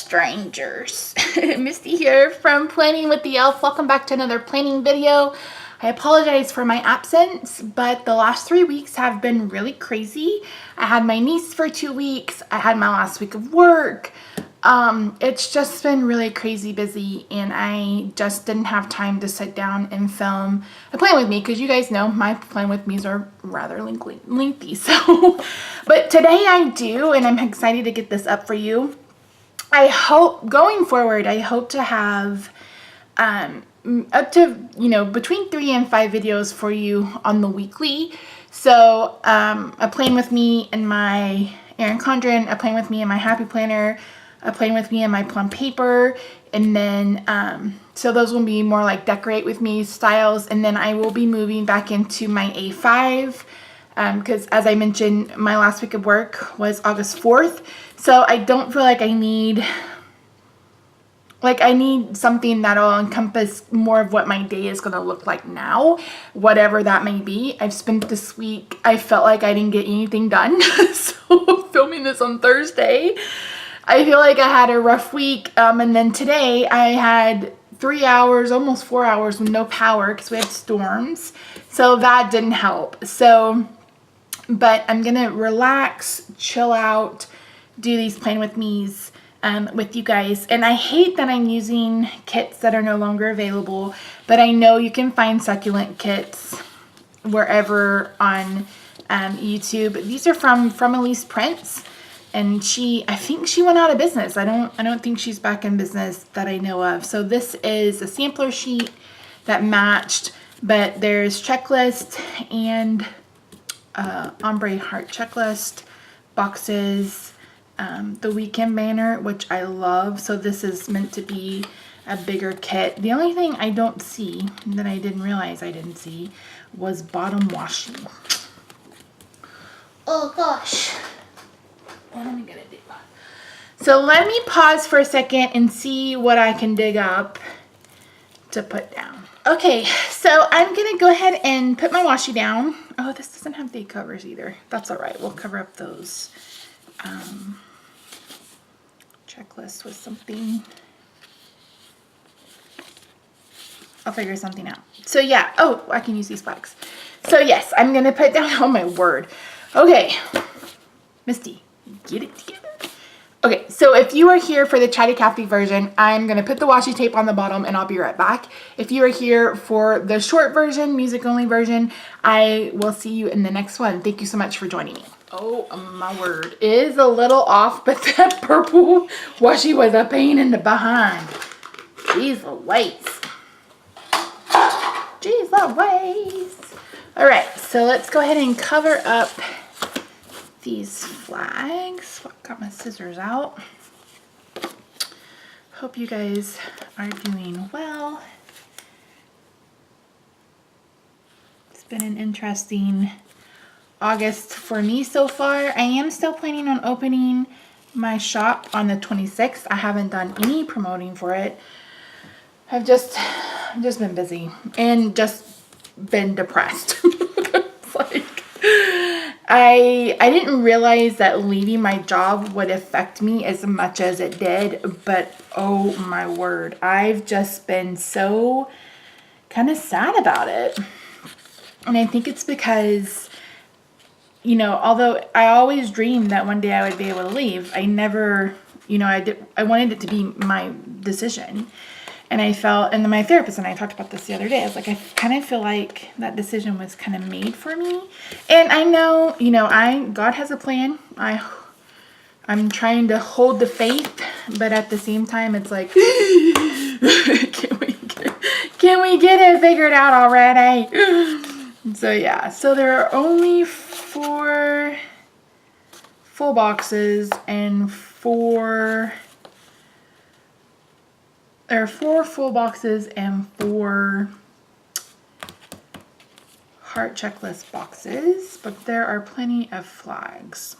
strangers. Misty here from Planning with the Elf. Welcome back to another planning video. I apologize for my absence, but the last 3 weeks have been really crazy. I had my niece for 2 weeks. I had my last week of work. It's just been really crazy busy, and I just didn't have time to sit down and film a plan with me, because you guys know my plan with me's are rather lengthy. So, but today I do, and I'm excited to get this up for you. I hope going forward, I hope to have up to, between 3 and 5 videos for you on the weekly. So a plan with me and my Erin Condren, a plan with me and my Happy Planner, a plan with me and my plum paper, and then so those will be more like decorate with me styles. And then I will be moving back into my A5 because as I mentioned, my last week of work was August 4th, so I don't feel like I need something that'll encompass more of what my day is going to look like now, whatever that may be. I've spent this week, I felt like I didn't get anything done. So filming this on Thursday, I feel like I had a rough week. And then today I had 3 hours, almost 4 hours with no power because we had storms. So that didn't help. So, but I'm going to relax, chill out, do these plan with me's with you guys. And I hate that I'm using kits that are no longer available, but I know you can find succulent kits wherever on YouTube. These are from Elise Prince, and I think she went out of business. I don't think she's back in business that I know of. So this is a sampler sheet that matched, but there's checklist and ombre heart checklist, boxes, the weekend banner, which I love. So this is meant to be a bigger kit. The only thing I don't see, that I didn't realize I didn't see, was bottom washi. Oh gosh. What am I gonna do? So let me pause for a second and see what I can dig up to put down. Okay, so I'm gonna go ahead and put my washi down. Oh, this doesn't have the covers either. That's all right. We'll cover up those checklist with something. I'll figure something out. So yeah, oh, I can use these flags. So yes, I'm gonna put down, oh my word. Okay, Misty, get it together. Okay, so if you are here for the Chatty Cathy version, I'm gonna put the washi tape on the bottom and I'll be right back. If you are here for the short version, music only version, I will see you in the next one. Thank you so much for joining me. Oh my word, it is a little off, but that purple washi was a pain in the behind. Jeez Louise. Jeez Louise. All right, so let's go ahead and cover up these flags. Got my scissors out. Hope you guys are doing well. It's been an interesting August for me so far. I am still planning on opening my shop on the 26th. I haven't done any promoting for it. I've just been busy and just been depressed. It's like I didn't realize that leaving my job would affect me as much as it did, but oh my word, I've just been so kind of sad about it. And I think it's because, although I always dreamed that one day I would be able to leave, I never, I wanted it to be my decision. And I felt, and then my therapist and I talked about this the other day, I was like, I kind of feel like that decision was kind of made for me. And I know, God has a plan. I'm trying to hold the faith, but at the same time, it's like, can we get it figured out already? So yeah, so there are only 4 full boxes and 4 full boxes and 4 heart checklist boxes, but there are plenty of flags.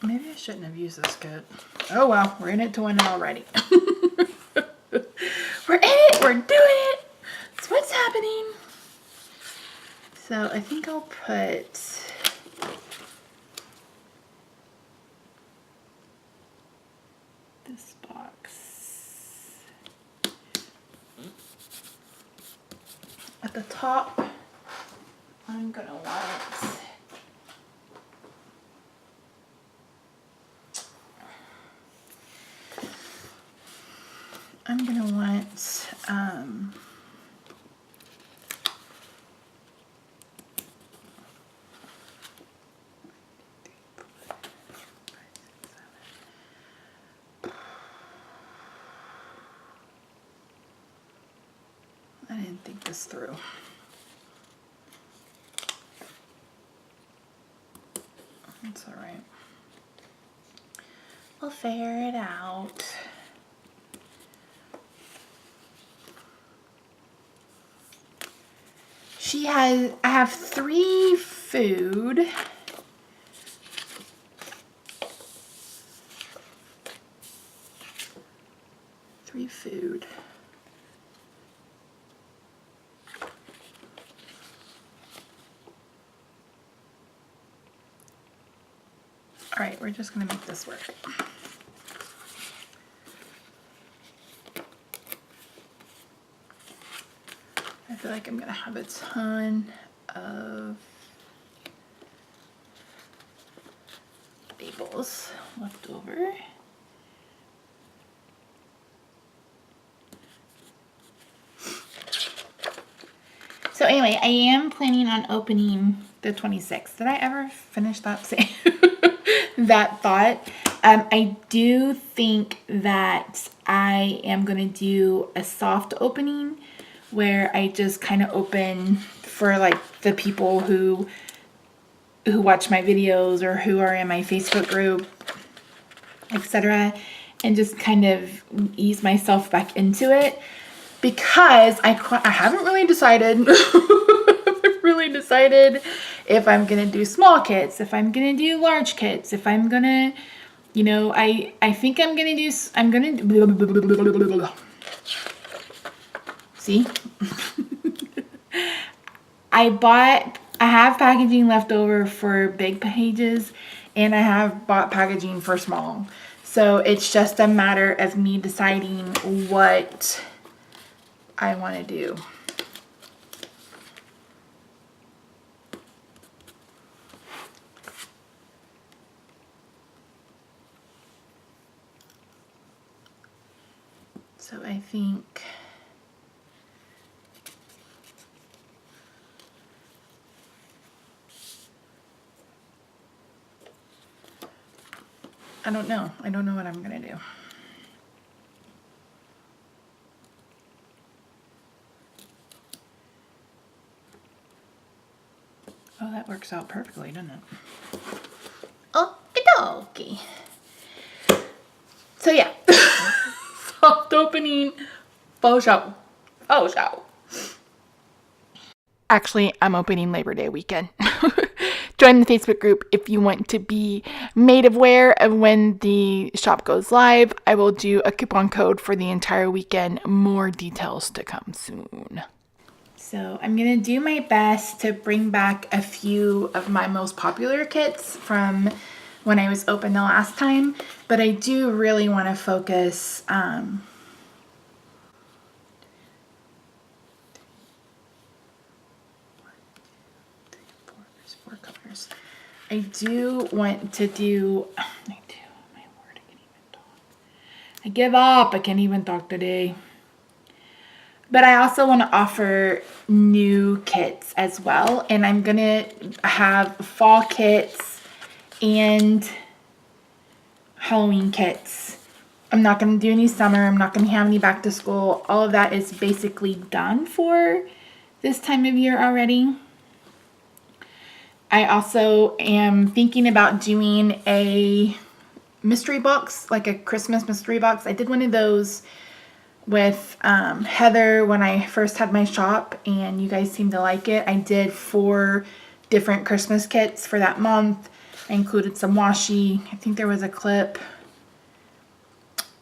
Maybe I shouldn't have used this kit. Oh well, we're in it to win it already. We're in it, we're doing it. That's what's happening. So I think I'll put this box at the top. I'm gonna want I didn't think this through. That's all right. We'll figure it out. I have 3 food. All right, we're just gonna make this work. I feel like I'm gonna have a ton of labels left over. So anyway, I am planning on opening the 26th. Did I ever finish that that thought? I do think that I am gonna do a soft opening where I just kind of open for like the people who watch my videos or who are in my Facebook group, etc., and just kind of ease myself back into it, because I haven't really decided if I'm gonna do small kits, if I'm gonna do large kits, if I'm gonna, you know, I think I'm gonna do, see? I have packaging left over for big pages, and I have bought packaging for small. So it's just a matter of me deciding what I want to do. So I think I don't know. I don't know what I'm going to do. Oh, that works out perfectly, doesn't it? Okie dokie. So yeah, soft opening, faux show. Faux show. Actually, I'm opening Labor Day weekend. Join the Facebook group if you want to be made aware of when the shop goes live. I will do a coupon code for the entire weekend. More details to come soon. So I'm going to do my best to bring back a few of my most popular kits from when I was open the last time, but I do really want to focus there's 4 colors. I do want to do, my word, I can't even talk. I give up, I can't even talk today. But I also want to offer new kits as well, and I'm going to have fall kits and Halloween kits. I'm not going to do any summer, I'm not going to have any back to school. All of that is basically done for this time of year already. I also am thinking about doing a mystery box, like a Christmas mystery box. I did one of those with Heather when I first had my shop, and you guys seemed to like it. I did 4 different Christmas kits for that month. I included some washi. I think there was a clip,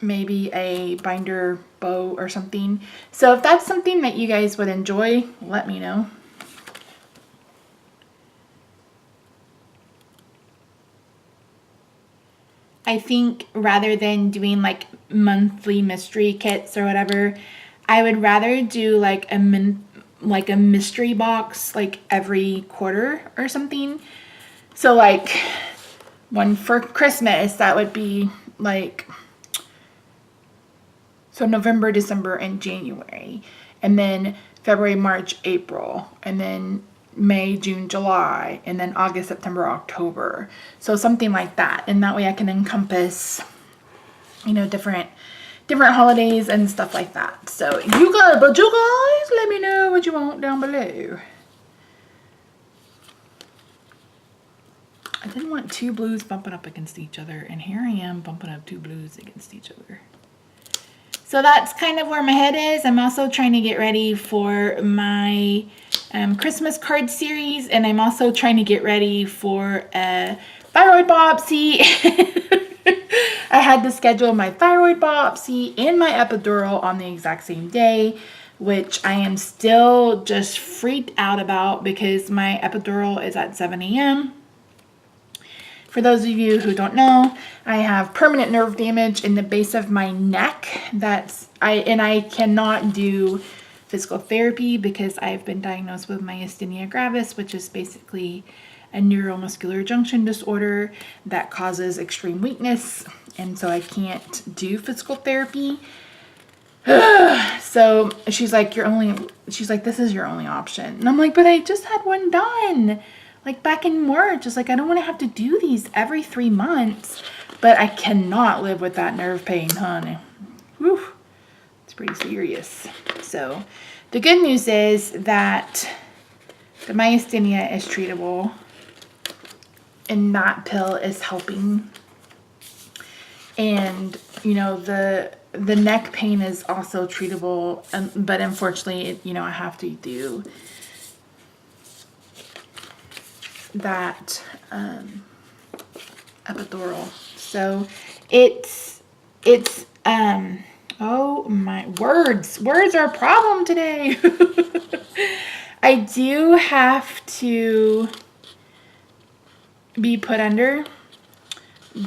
maybe a binder bow or something. So if that's something that you guys would enjoy, let me know. I think rather than doing like monthly mystery kits or whatever, I would rather do like a mystery box like every quarter or something. So like one for Christmas, that would be like, so November, December, and January, and then February, March, April, and then May, June, July, and then August, September, October. So something like that. And that way I can encompass, you know, different holidays and stuff like that. So you guys let me know what you want down below. I didn't want two blues bumping up against each other, and here I am bumping up two blues against each other. So that's kind of where my head is. I'm also trying to get ready for my Christmas card series, and I'm also trying to get ready for a thyroid biopsy. I had to schedule my thyroid biopsy and my epidural on the exact same day, which I am still just freaked out about because my epidural is at 7 a.m. For those of you who don't know, I have permanent nerve damage in the base of my neck. I cannot do physical therapy because I've been diagnosed with myasthenia gravis, which is basically a neuromuscular junction disorder that causes extreme weakness, and so I can't do physical therapy. So she's like, this is your only option. And I'm like, but I just had one done like back in March. It's like, I don't want to have to do these every 3 months, but I cannot live with that nerve pain, honey. Whew. It's pretty serious. So the good news is that the myasthenia is treatable, and that pill is helping. And, you know, the neck pain is also treatable, but unfortunately, you know, I have to do that epidural. So it's oh my, words are a problem today. I do have to be put under,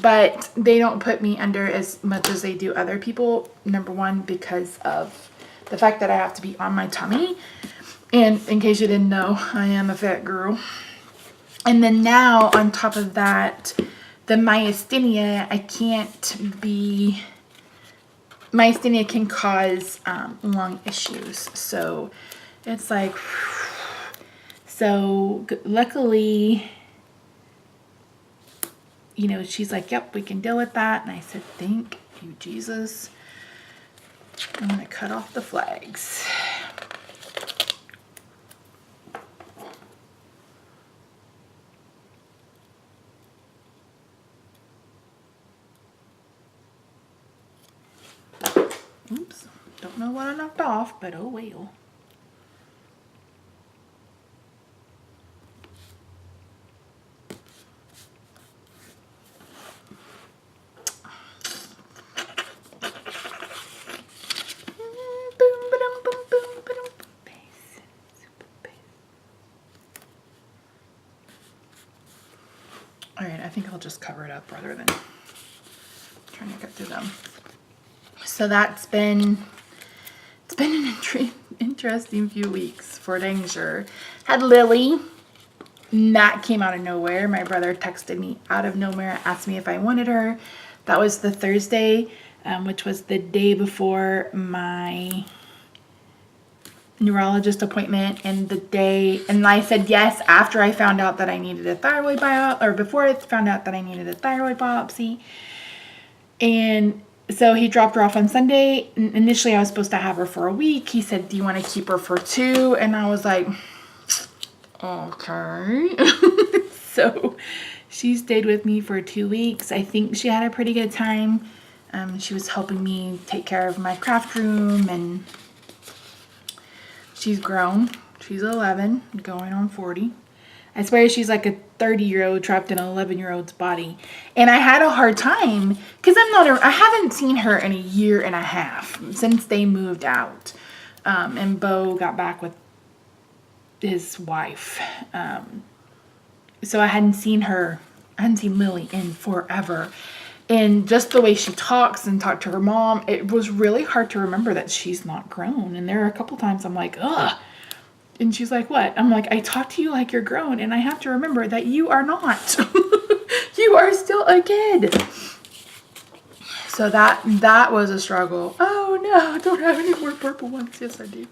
but they don't put me under as much as they do other people. Number one, because of the fact that I have to be on my tummy, and in case you didn't know, I am a fat girl. And then now, on top of that, the myasthenia, myasthenia can cause lung issues. So it's like, so luckily, you know, she's like, yep, we can deal with that. And I said, thank you, Jesus. I'm going to cut off the flags. Oops, don't know what I knocked off, but oh well. Alright, I think I'll just cover it up rather than trying to get through them. So it's been an interesting few weeks for dang sure. Had Lily, and that came out of nowhere. My brother texted me out of nowhere, asked me if I wanted her. That was the Thursday, which was the day before my neurologist appointment, and I said yes after I found out that I needed a thyroid biopsy, or before I found out that I needed a thyroid biopsy. And so he dropped her off on Sunday. Initially, I was supposed to have her for a week. He said, do you want to keep her for 2? And I was like, okay. So she stayed with me for 2 weeks. I think she had a pretty good time. She was helping me take care of my craft room, and she's grown. She's 11, going on 40. I swear she's like a 30-year-old trapped in an 11-year-old's body. And I had a hard time because I haven't seen her in a year and a half since they moved out. And Bo got back with his wife. So I hadn't seen Lily in forever. And just the way she talks and talked to her mom, it was really hard to remember that she's not grown. And there are a couple times I'm like, ugh. And she's like, what? I'm like, I talk to you like you're grown, and I have to remember that you are not. You are still a kid. So that was a struggle. Oh no, I don't have any more purple ones. Yes, I do.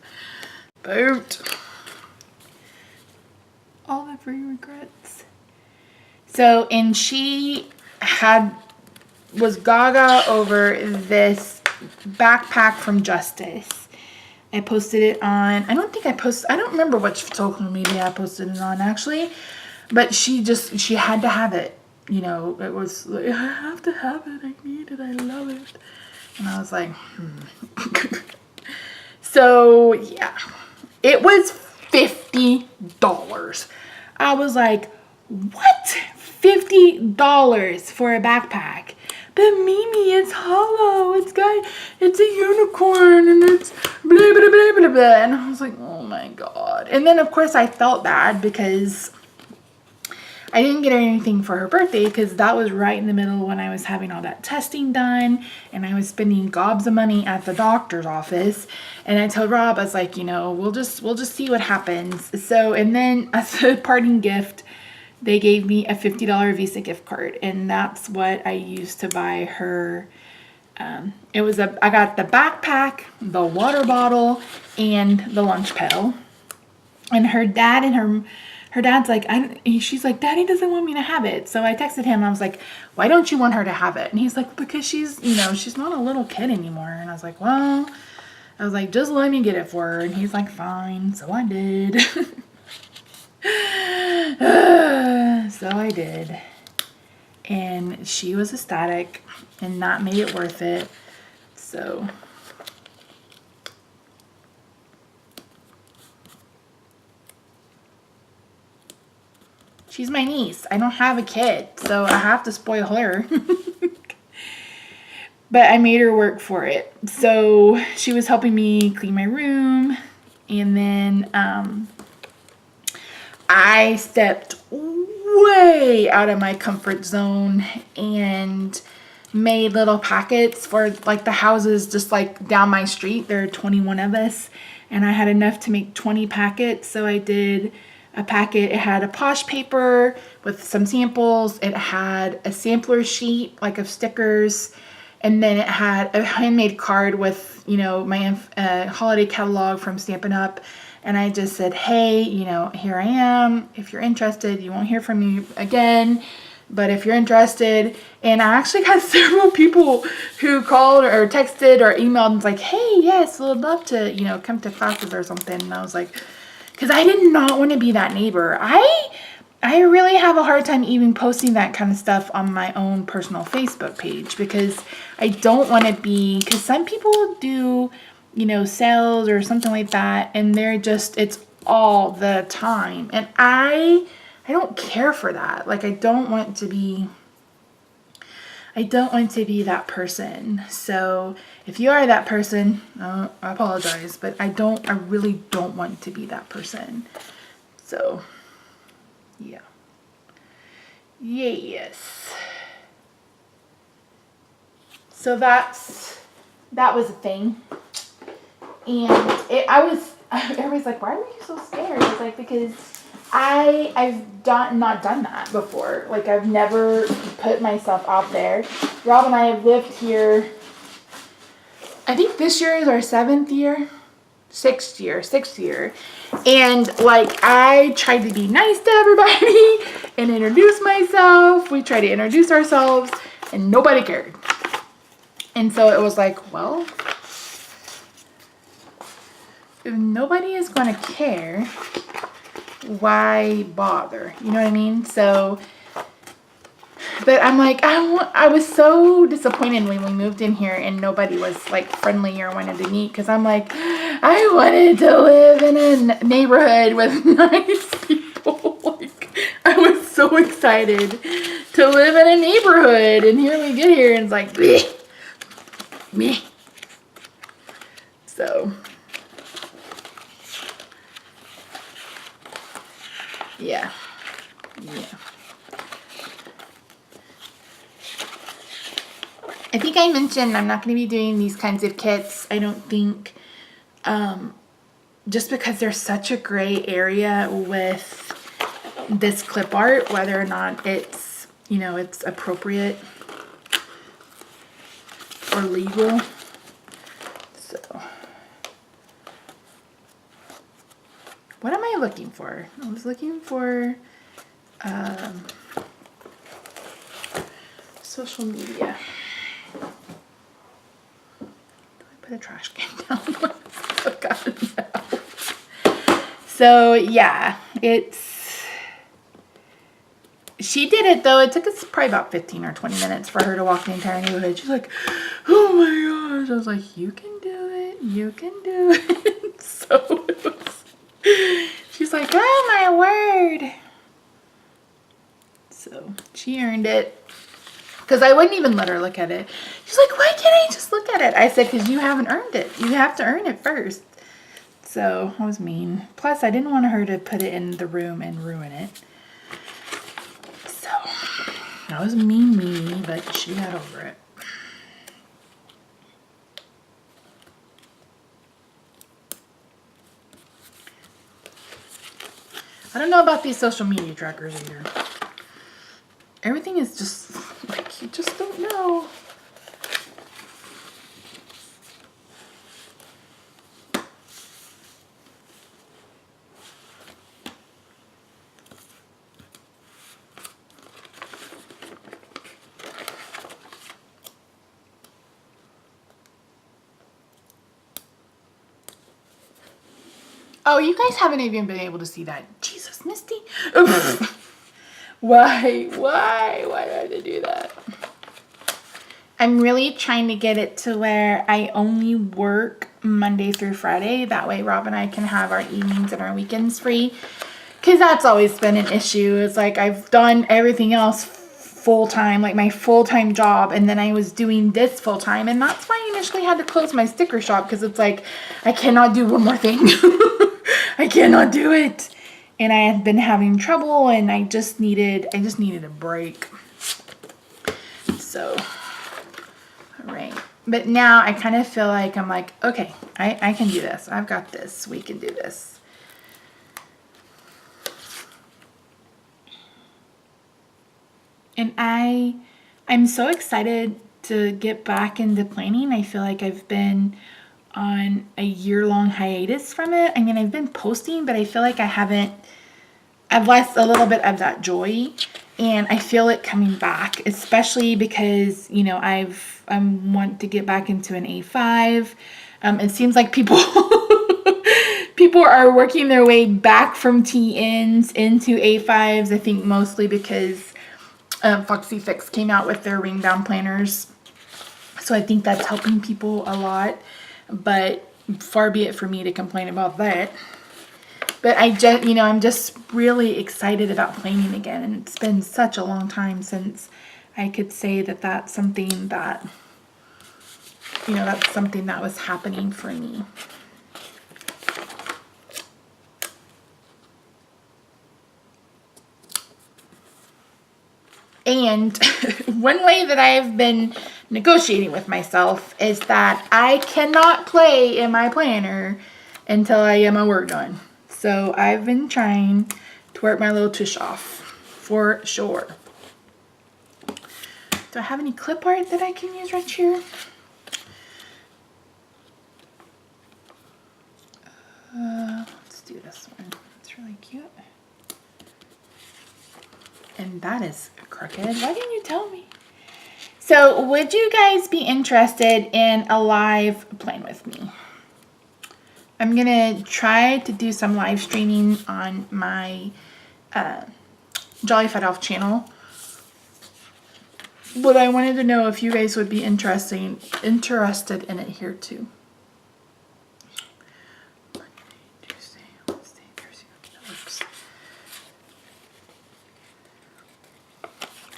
Boot. All the free regrets. So, and she was gaga over this backpack from Justice. I posted it on, I don't remember which social media I posted it on actually, but she had to have it. You know, it was like, I have to have it, I need it, I love it. And I was like, So, yeah, it was $50. I was like, what? $50 for a backpack? But Mimi, it's hollow. It's a unicorn, and it's blah, blah, blah, blah, blah. And I was like, oh my God. And then, of course, I felt bad because I didn't get her anything for her birthday because that was right in the middle when I was having all that testing done, and I was spending gobs of money at the doctor's office. And I told Rob, I was like, you know, we'll just see what happens. So, and then as a parting gift, they gave me a $50 Visa gift card, and that's what I used to buy her. I got the backpack, the water bottle, and the lunch pail. And her dad's like, she's like, Daddy doesn't want me to have it. So I texted him, I was like, why don't you want her to have it? And he's like, because she's not a little kid anymore. And I was like, well, just let me get it for her. And he's like, fine. So I did. So I did, and she was ecstatic, and that made it worth it. So she's my niece. I don't have a kid, so I have to spoil her. But I made her work for it. So she was helping me clean my room, and then I stepped way out of my comfort zone and made little packets for like the houses just like down my street. There are 21 of us, and I had enough to make 20 packets. So I did a packet. It had a posh paper with some samples. It had a sampler sheet like of stickers, and then it had a handmade card with, you know, my holiday catalog from Stampin' Up. And I just said, hey, you know, here I am. If you're interested, you won't hear from me again. But if you're interested, and I actually got several people who called or texted or emailed and was like, hey, yes, we'd love to, you know, come to classes or something. And I was like, because I did not want to be that neighbor. I really have a hard time even posting that kind of stuff on my own personal Facebook page because I don't want to be, because some people do, you know, sales or something like that, and it's all the time, and I don't care for that. Like, I don't want to be that person. So if you are that person, I apologize, but I really don't want to be that person. So yeah. Yes. So that was a thing. And everybody's like, why were you so scared? I was like, because I've not done that before. Like, I've never put myself out there. Rob and I have lived here, I think this year is our sixth year. And like, I tried to be nice to everybody and introduce myself. We tried to introduce ourselves and nobody cared. And so it was like, well, if nobody is going to care, why bother? You know what I mean? So, but I'm like, I was so disappointed when we moved in here and nobody was like friendly or wanted to meet, because I'm like, I wanted to live in a neighborhood with nice people. Like, so excited to live in a neighborhood. And here we get here and it's like, bleh, meh. So, yeah. I think I mentioned I'm not going to be doing these kinds of kits. I don't think, just because there's such a gray area with this clip art, whether or not it's, you know, it's appropriate or legal. So, what am I looking for? I was looking for social media. Do I put a trash can down? Oh God, no. So yeah, she did it though. It took us probably about 15 or 20 minutes for her to walk the entire neighborhood. She's like, oh my gosh. I was like, you can do it. You can do it. So it was, she's like, oh my word. So she earned it. Because I wouldn't even let her look at it. She's like, why can't I just look at it? I said, because you haven't earned it. You have to earn it first. So I was mean. Plus, I didn't want her to put it in the room and ruin it. So I was mean, but she got over it. I don't know about these social media trackers either. Everything is just like, you just don't know. Oh, you guys haven't even been able to see that. Jesus, Misty. Why do I have to do that? I'm really trying to get it to where I only work Monday through Friday. That way Rob and I can have our evenings and our weekends free. Because that's always been an issue. It's like I've done everything else full-time, like my full-time job, and then I was doing this full-time. And that's why I initially had to close my sticker shop, because it's like, I cannot do one more thing. I cannot do it. And I had been having trouble, and I just needed a break. So, all right. But now I kind of feel like I'm like, okay, I can do this. I've got this. We can do this. And I'm so excited to get back into planning. I feel like I've been on a year-long hiatus from it. I mean, I've been posting, but I feel like I've lost a little bit of that joy, and I feel it coming back, especially because, you know, I want to get back into an A5. It seems like people are working their way back from TNs into A5s. I think mostly because Foxy Fix came out with their ring down planners. So I think that's helping people a lot, but far be it for me to complain about that. But I'm just really excited about planning again, and it's been such a long time since I could say that that's something that, that's something that was happening for me. And one way that I've been negotiating with myself is that I cannot play in my planner until I get my work done. So I've been trying to work my little tush off for sure. Do I have any clip art that I can use right here? Let's do this one. It's really cute. And that is crooked. Why didn't you tell me? So would you guys be interested in a live plan with me? I'm gonna try to do some live streaming on my Jolly Fat Elf channel. But I wanted to know if you guys would be interested in it here too.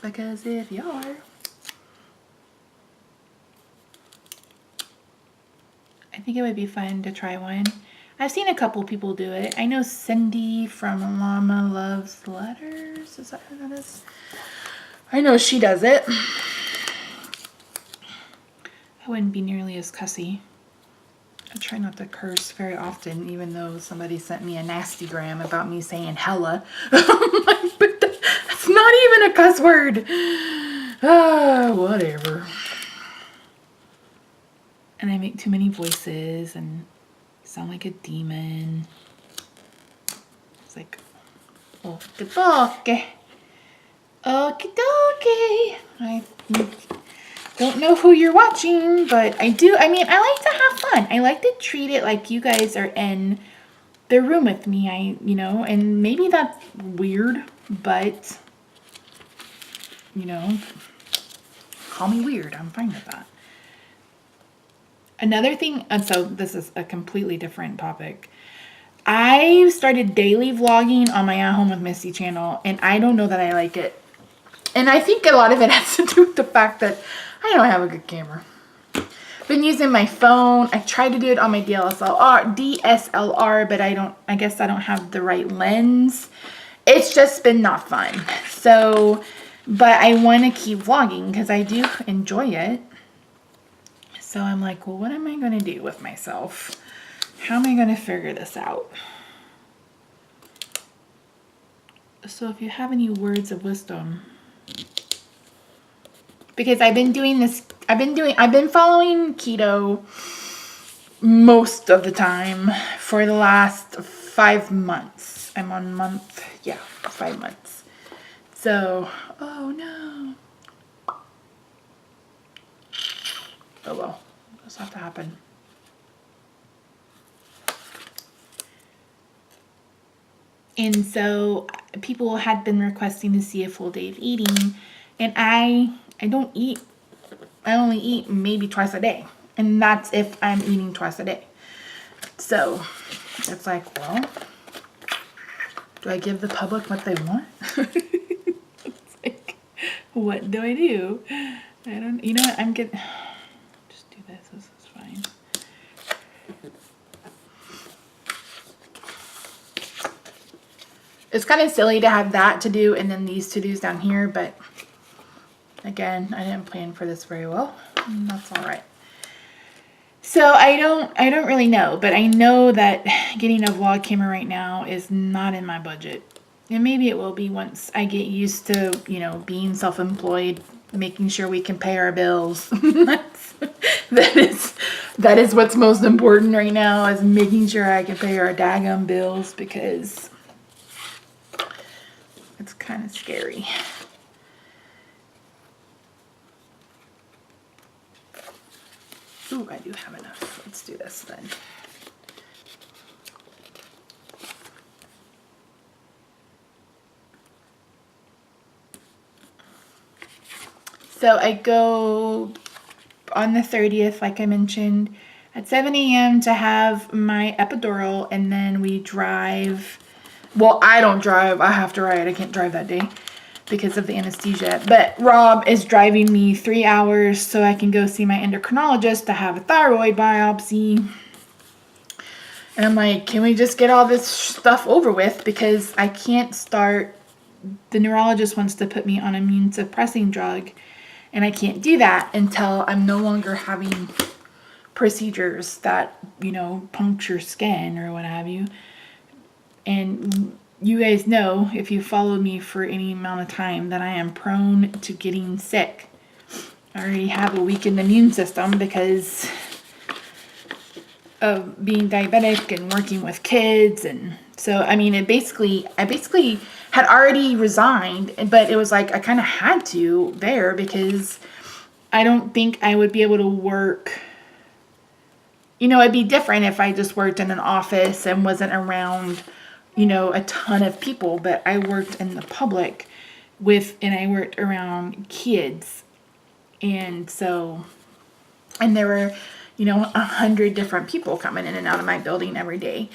Because if you are, I think it would be fun to try one. I've seen a couple people do it. I know Cindy from Mama Loves Letters. Is that who that is? I know she does it. I wouldn't be nearly as cussy. I try not to curse very often, even though somebody sent me a nasty gram about me saying hella. I'm like, but that's not even a cuss word. Ah, whatever. And I make too many voices and sound like a demon. It's like, okie dokie. Okie dokie. I don't know who you're watching, but I do. I mean, I like to have fun. I like to treat it like you guys are in the room with me. And maybe that's weird, but, call me weird. I'm fine with that. Another thing, and so this is a completely different topic. I started daily vlogging on my At Home with Misty channel, and I don't know that I like it. And I think a lot of it has to do with the fact that I don't have a good camera. I've been using my phone. I tried to do it on my DSLR, but I guess I don't have the right lens. It's just been not fun. So, but I want to keep vlogging because I do enjoy it. So I'm like, well, what am I going to do with myself? How am I going to figure this out? So if you have any words of wisdom, because I've been following keto most of the time for the last 5 months. I'm on 5 months. So, oh no. Oh well, this have to happen. And so people had been requesting to see a full day of eating, and I don't eat. I only eat maybe twice a day, and that's if I'm eating twice a day. So it's like, well, do I give the public what they want? It's like, what do I do? I don't. You know what? I'm getting. Just do this. This is fine. It's kind of silly to have that to do and then these to-dos down here, but again, I didn't plan for this very well, and that's all right. So I don't really know, but I know that getting a vlog camera right now is not in my budget. And maybe it will be once I get used to, being self-employed, making sure we can pay our bills. That is what's most important right now, is making sure I can pay our daggum bills, because it's kind of scary. Ooh, I do have enough. Let's do this then. So I go on the 30th, like I mentioned, at 7 a.m. to have my epidural, and then we drive. Well, I don't drive. I have to ride. I can't drive that day because of the anesthesia. But Rob is driving me 3 hours so I can go see my endocrinologist to have a thyroid biopsy. And I'm like, can we just get all this stuff over with? Because I can't start. The neurologist wants to put me on immune suppressing drug, and I can't do that until I'm no longer having procedures that, puncture skin or what have you. And you guys know, if you followed me for any amount of time, that I am prone to getting sick. I already have a weakened immune system because of being diabetic and working with kids. And so, I mean, I basically had already resigned, but it was like I kind of had to there because I don't think I would be able to work. It'd be different if I just worked in an office and wasn't around a ton of people, but I worked in the public and I worked around kids. And so, and there were, 100 different people coming in and out of my building every day.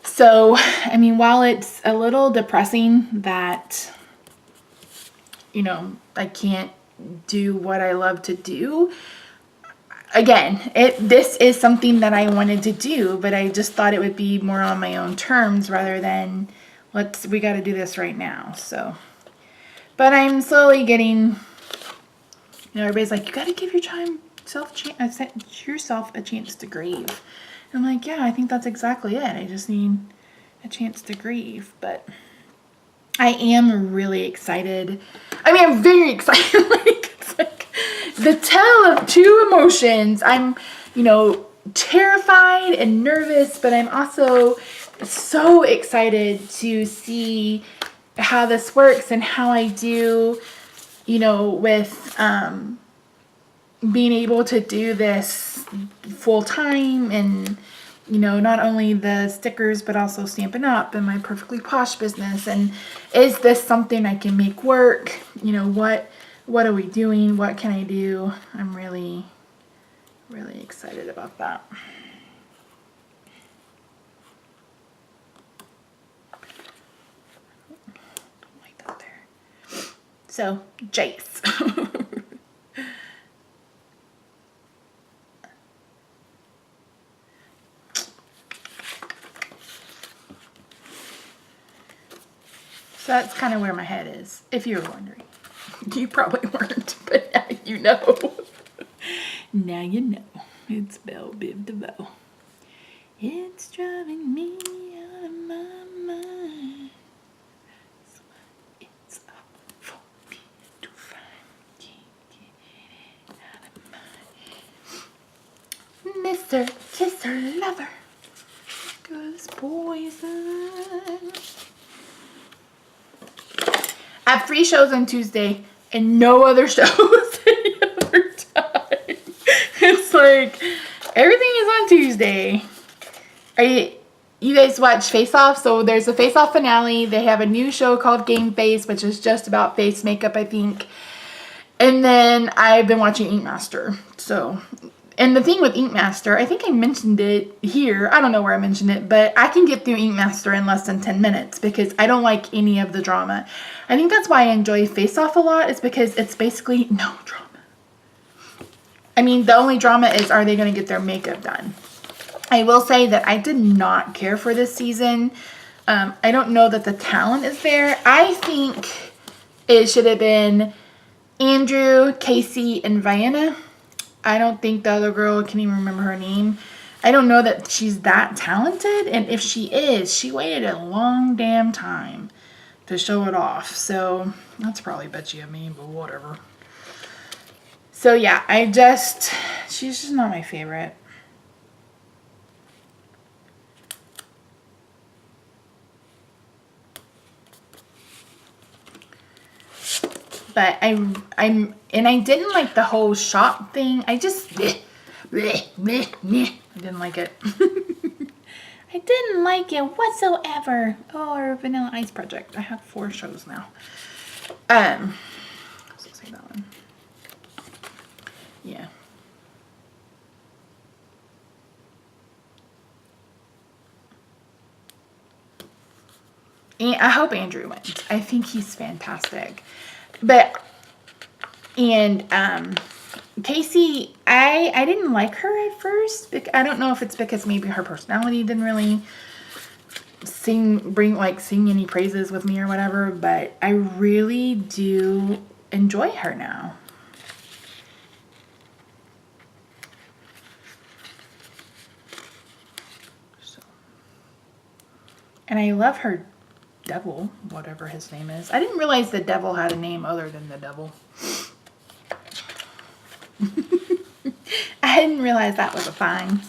So, I mean, while it's a little depressing that you know, I can't do what I love to do. Again, this is something that I wanted to do, but I just thought it would be more on my own terms rather than we got to do this right now. So, but I'm slowly getting, everybody's like, you got to give yourself a chance to grieve. And I'm like, yeah, I think that's exactly it. I just need a chance to grieve. But I am really excited. I mean, I'm very excited. It's like the tale of two emotions. I'm, terrified and nervous, but I'm also so excited to see how this works and how I do, with being able to do this full time and, not only the stickers, but also Stampin' Up! And my Perfectly Posh business. And is this something I can make work? What are we doing? What can I do? I'm really, really excited about that. Don't like that there. So, Jace. So that's kind of where my head is, if you were wondering. You probably weren't, but now you know. Now you know. It's Belle Biv DeVoe. It's driving me out of my mind. So it's up for me to find. Can't get it out of my mind. Mr. Kisser Lover goes poison. I have 3 shows on Tuesday and no other shows any other time. It's like everything is on Tuesday. You guys watch Face Off? So there's a Face Off finale. They have a new show called Game Face, which is just about face makeup, I think. And then I've been watching Ink Master. So, and the thing with Ink Master, I think I mentioned it here. I don't know where I mentioned it, but I can get through Ink Master in less than 10 minutes because I don't like any of the drama. I think that's why I enjoy Face Off a lot, is because it's basically no drama. I mean, the only drama is, are they going to get their makeup done? I will say that I did not care for this season. I don't know that the talent is there. I think it should have been Andrew, Casey, and Vienna. I don't think the other girl, I can't even remember her name. I don't know that she's that talented. And if she is, she waited a long damn time to show it off. So that's probably bitchy of me, but whatever. So yeah, she's just not my favorite. But I didn't like the whole shop thing. I just, I didn't like it. I didn't like it whatsoever. Oh, our Vanilla Ice project. I have 4 shows now. I was gonna say that one. Yeah. And I hope Andrew wins. I think he's fantastic. Casey, I didn't like her at first. I don't know if it's because maybe her personality didn't really sing any praises with me or whatever, but I really do enjoy her now. And I love her devil, whatever his name is. I didn't realize the devil had a name other than the devil. I didn't realize that was a thing.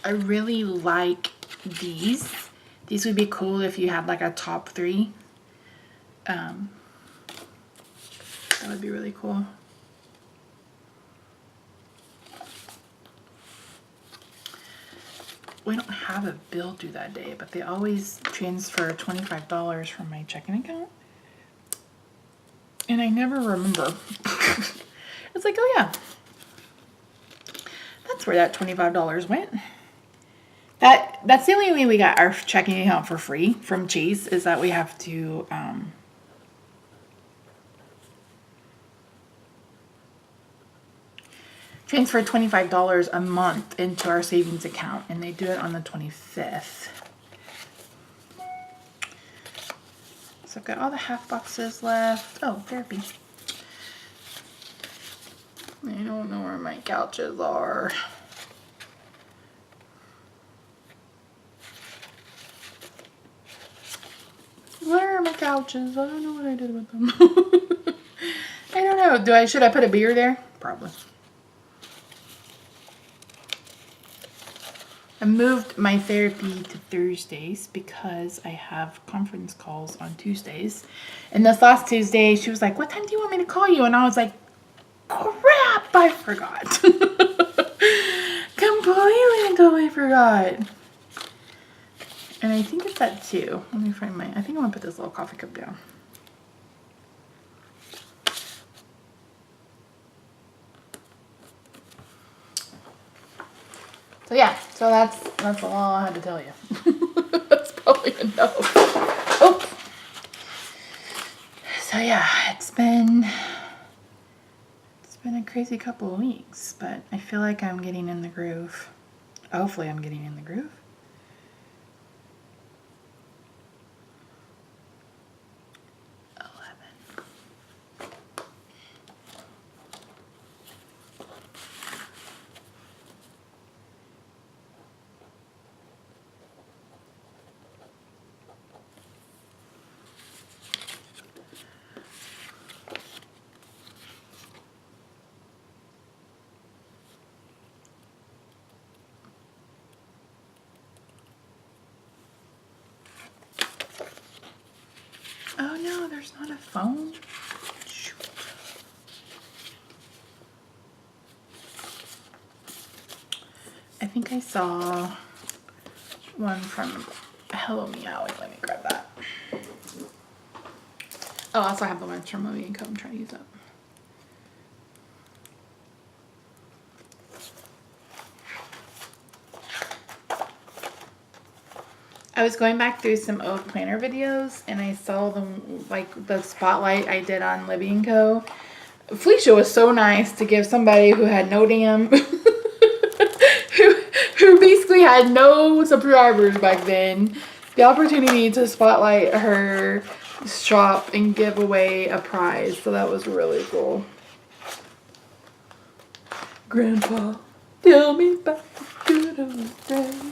I really like these. These would be cool if you had like a top 3. That would be really cool. We don't have a bill due that day, but they always transfer $25 from my checking account. And I never remember. It's like, oh yeah, that's where that $25 went. That's the only way we got our checking account for free from Chase, is that we have to transfer $25 a month into our savings account, and they do it on the 25th. So I've got all the half boxes left. Oh, therapy. I don't know where my couches are. Where are my couches? I don't know what I did with them. I don't know. Should I put a beer there? Probably. I moved my therapy to Thursdays because I have conference calls on Tuesdays. And this last Tuesday, she was like, what time do you want me to call you? And I was like, crap, I forgot. Completely and totally forgot. And I think it's at 2. Let me find I think I'm going to put this little coffee cup down. So yeah, so that's all I had to tell you. That's probably enough. Oh. So yeah, it's been a crazy couple of weeks, but I feel like I'm getting in the groove. Hopefully I'm getting in the groove. Oh no, there's not a phone. Shoot. I think I saw one from Hello Meowie. Let me grab that. Oh, I also have the ones from Movie and Co. I'm trying to use up. I was going back through some old planner videos and I saw them, like the spotlight I did on Libby and Co. Felicia was so nice to give somebody who had no damn, who basically had no subscribers back then, the opportunity to spotlight her shop and give away a prize. So that was really cool. Grandpa, tell me about the good old days.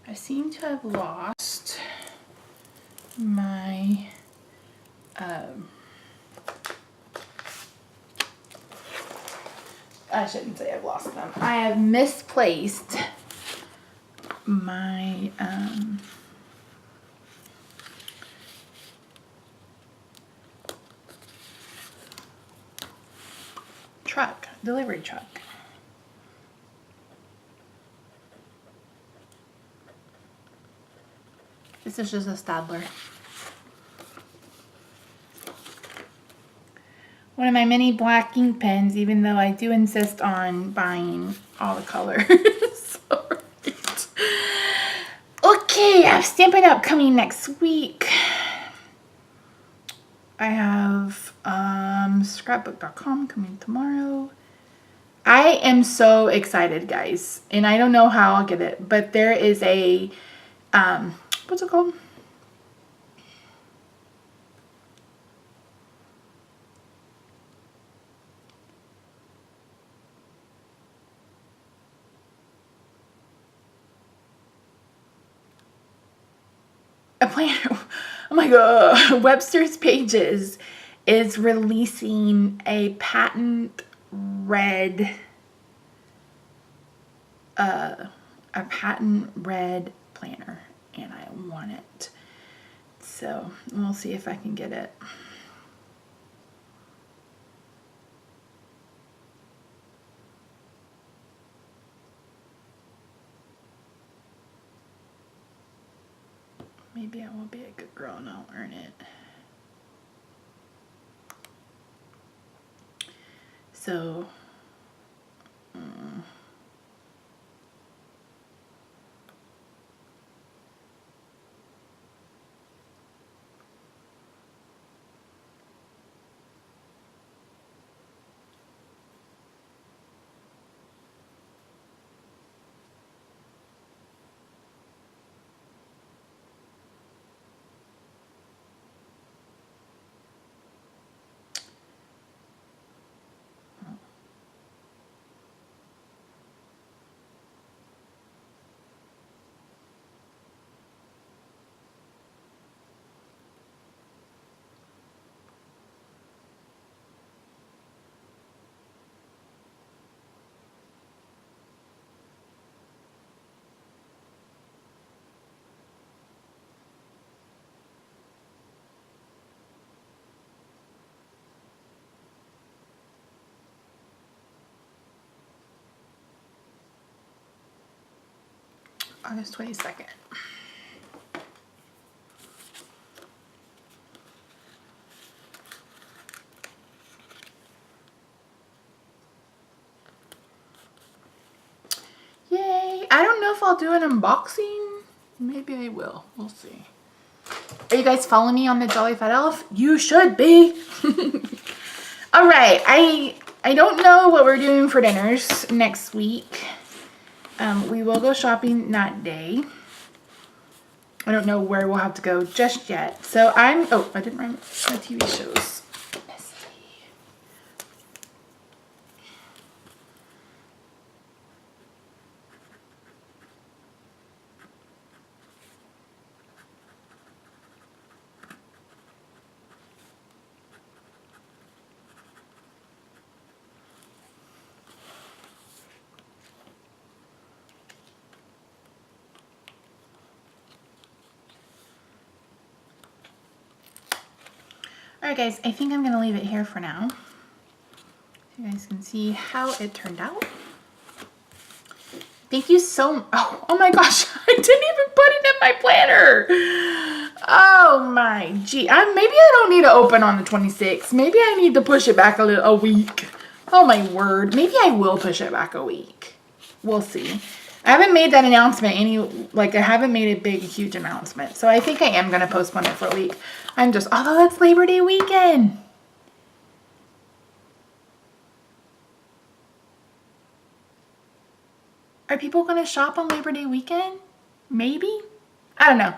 I seem to have lost my I shouldn't say I've lost them. I have misplaced my delivery truck. This is just a Stadler. One of my mini black ink pens, even though I do insist on buying all the colors. Alright. Okay, I have Stampin' Up! Coming next week. I have scrapbook.com coming tomorrow. I am so excited, guys, and I don't know how I'll get it, but there is a, what's it called? A planner. Oh my God. Webster's Pages is releasing a patent red planner, and I want it. So we'll see if I can get it. Maybe I will be a good girl and I'll earn it. So, August 22nd. Yay! I don't know if I'll do an unboxing. Maybe I will. We'll see. Are you guys following me on the Jolly Fat Elf? You should be. All right. I don't know what we're doing for dinners next week. We will go shopping that day. I don't know where we'll have to go just yet. So oh, I didn't write my TV shows. Let's see. Alright guys, I think I'm going to leave it here for now. So you guys can see how it turned out. Thank you so oh my gosh, I didn't even put it in my planner. Oh my gee. Maybe I don't need to open on the 26th. Maybe I need to push it back a week. Oh my word. Maybe I will push it back a week. We'll see. I haven't made that announcement I haven't made a big, huge announcement. So I think I am going to postpone it for a week. Although it's Labor Day weekend. Are people going to shop on Labor Day weekend? Maybe? I don't know.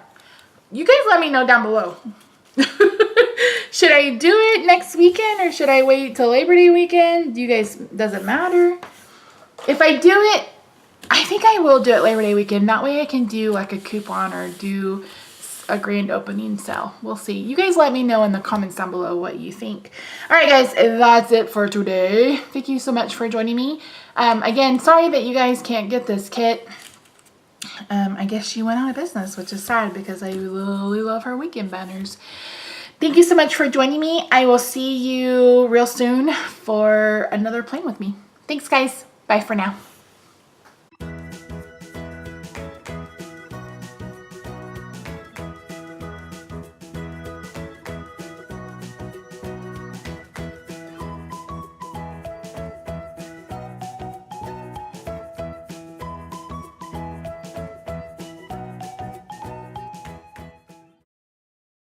You guys let me know down below. Should I do it next weekend or should I wait till Labor Day weekend? Does it matter? If I do it, I think I will do it Labor Day weekend. That way I can do like a coupon or do a grand opening sale. We'll see. You guys let me know in the comments down below what you think. All right, guys, that's it for today. Thank you so much for joining me. Again, sorry that you guys can't get this kit. I guess she went out of business, which is sad because I really love her weekend banners. Thank you so much for joining me. I will see you real soon for another Plan With Me. Thanks, guys. Bye for now.